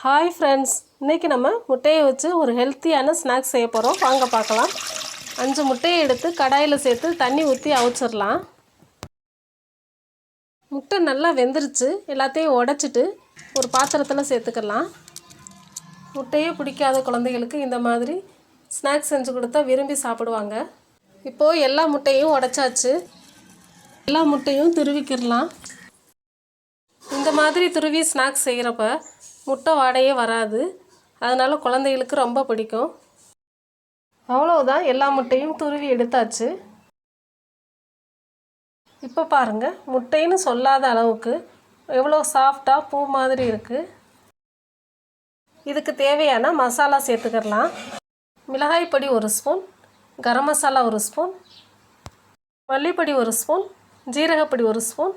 Hi friends, இன்றைக்கி நம்ம முட்டையை வச்சு ஒரு ஹெல்த்தியான ஸ்நாக்ஸ் செய்ய போகிறோம். வாங்க பார்க்கலாம். 5 முட்டையை எடுத்து கடாயில் சேர்த்து தண்ணி ஊற்றி அவிச்சிடலாம். முட்டை நல்லா வெந்துருச்சு. எல்லாத்தையும் உடச்சிட்டு ஒரு பாத்திரத்தில் சேர்த்துக்கலாம். முட்டையே பிடிக்காத குழந்தைகளுக்கு இந்த மாதிரி ஸ்நாக்ஸ் செஞ்சு கொடுத்தா விரும்பி சாப்பிடுவாங்க. இப்போது எல்லா முட்டையும் உடச்சாச்சு. எல்லா முட்டையும் துருவிக்கிடலாம். இந்த மாதிரி துருவி ஸ்நாக்ஸ் செய்கிறப்ப முட்டை வாடையே வராது. அதனால் குழந்தைகளுக்கு ரொம்ப பிடிக்கும். அவ்வளோதான், எல்லா முட்டையும் துருவி எடுத்தாச்சு. இப்போ பாருங்கள், முட்டைன்னு சொல்லாத அளவுக்கு எவ்வளோ சாஃப்டாக பூ மாதிரி இருக்குது. இதுக்கு தேவையான மசாலா சேர்த்துக்கிடலாம். மிளகாய் பொடி 1 spoon, garam masala 1 spoon, மல்லிப்பொடி 1 spoon, ஜீரகப்பொடி 1 spoon,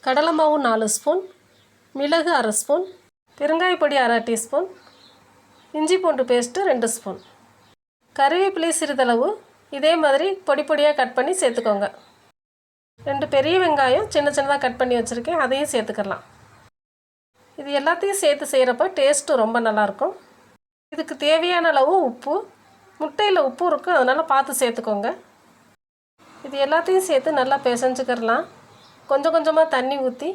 கடலை மாவு 4 ஸ்பூன், மிளகு 1/2 ஸ்பூன், பெருங்காயப்பொடி 1/2 டீஸ்பூன், இஞ்சி பூண்டு பேஸ்ட்டு 2 ஸ்பூன், கறிவேப்பிலை சிறிதளவு இதே மாதிரி பொடி பொடியாக கட் பண்ணி சேர்த்துக்கோங்க. 2 பெரிய வெங்காயம் சின்ன சின்னதாக கட் பண்ணி வச்சுருக்கேன், அதையும் சேர்த்துக்கலாம். இது எல்லாத்தையும் சேர்த்து செய்கிறப்ப டேஸ்ட்டு ரொம்ப நல்லாயிருக்கும். இதுக்கு தேவையான அளவு உப்பு, முட்டையில் உப்பு இருக்குது, அதனால் பார்த்து சேர்த்துக்கோங்க. இது எல்லாத்தையும் சேர்த்து நல்லா பிசைஞ்சுக்கிடலாம். கொஞ்சம் கொஞ்சமாக தண்ணி ஊற்றி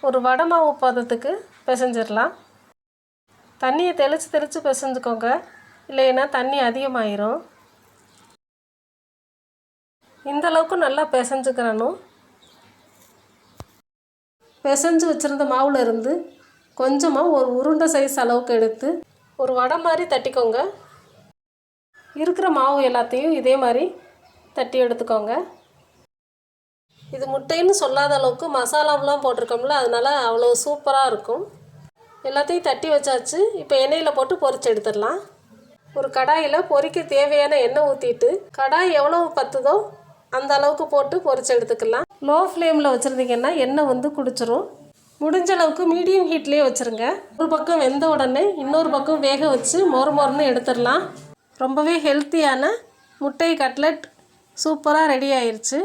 ஒரு வடை மாவு பதத்துக்கு பிசைஞ்சிடலாம். தண்ணியை தெளித்து பிசைஞ்சுக்கோங்க, இல்லைன்னா தண்ணி அதிகமாயிரும். இந்த அளவுக்கு நல்லா பிசைஞ்சுக்கிறணும். பிசைஞ்சு வச்சுருந்த மாவில் இருந்து கொஞ்சமாக ஒரு உருண்டை சைஸ் அளவுக்கு எடுத்து ஒரு வடை மாதிரி தட்டிக்கோங்க. இருக்கிற மாவு எல்லாத்தையும் இதே மாதிரி தட்டி எடுத்துக்கோங்க. இது முட்டைன்னு சொல்லாத அளவுக்கு மசாலாவெலாம் போட்டிருக்கோம்ல, அதனால் அவ்வளோ சூப்பராக இருக்கும். எல்லாத்தையும் தட்டி வச்சாச்சு. இப்போ எண்ணெயில் போட்டு பொரிச்சு எடுத்துடலாம். ஒரு கடாயில் பொரிக்க தேவையான எண்ணெய் ஊற்றிட்டு கடாய் எவ்வளோ பத்துதோ அந்த அளவுக்கு போட்டு பொரிச்சு எடுத்துக்கலாம். லோ ஃப்ளேமில் வச்சுருந்தீங்கன்னா எண்ணெய் குடிச்சிரும். முடிஞ்ச அளவுக்கு மீடியம் ஹீட்லேயே வச்சுருங்க. ஒரு பக்கம் வெந்த உடனே இன்னொரு பக்கம் வேக வச்சு மொறுன்னு எடுத்துடலாம். ரொம்பவே ஹெல்த்தியான முட்டை கட்லெட் சூப்பராக ரெடி ஆயிடுச்சு.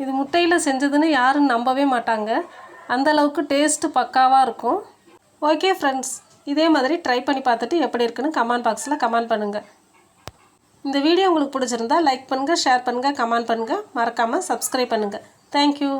இது முட்டையில் செஞ்சதுன்னு யாரும் நம்பவே மாட்டாங்க. அந்தளவுக்கு டேஸ்ட்டு பக்காவாக இருக்கும். ஓகே ஃப்ரெண்ட்ஸ், இதே மாதிரி ட்ரை பண்ணி பார்த்துட்டு எப்படி இருக்குன்னு கமெண்ட் பாக்ஸில் கமெண்ட் பண்ணுங்கள். இந்த வீடியோ உங்களுக்கு பிடிச்சிருந்தா லைக் பண்ணுங்கள், ஷேர் பண்ணுங்கள், கமெண்ட் பண்ணுங்கள். மறக்காமல் சப்ஸ்கிரைப் பண்ணுங்கள். தேங்க்யூ.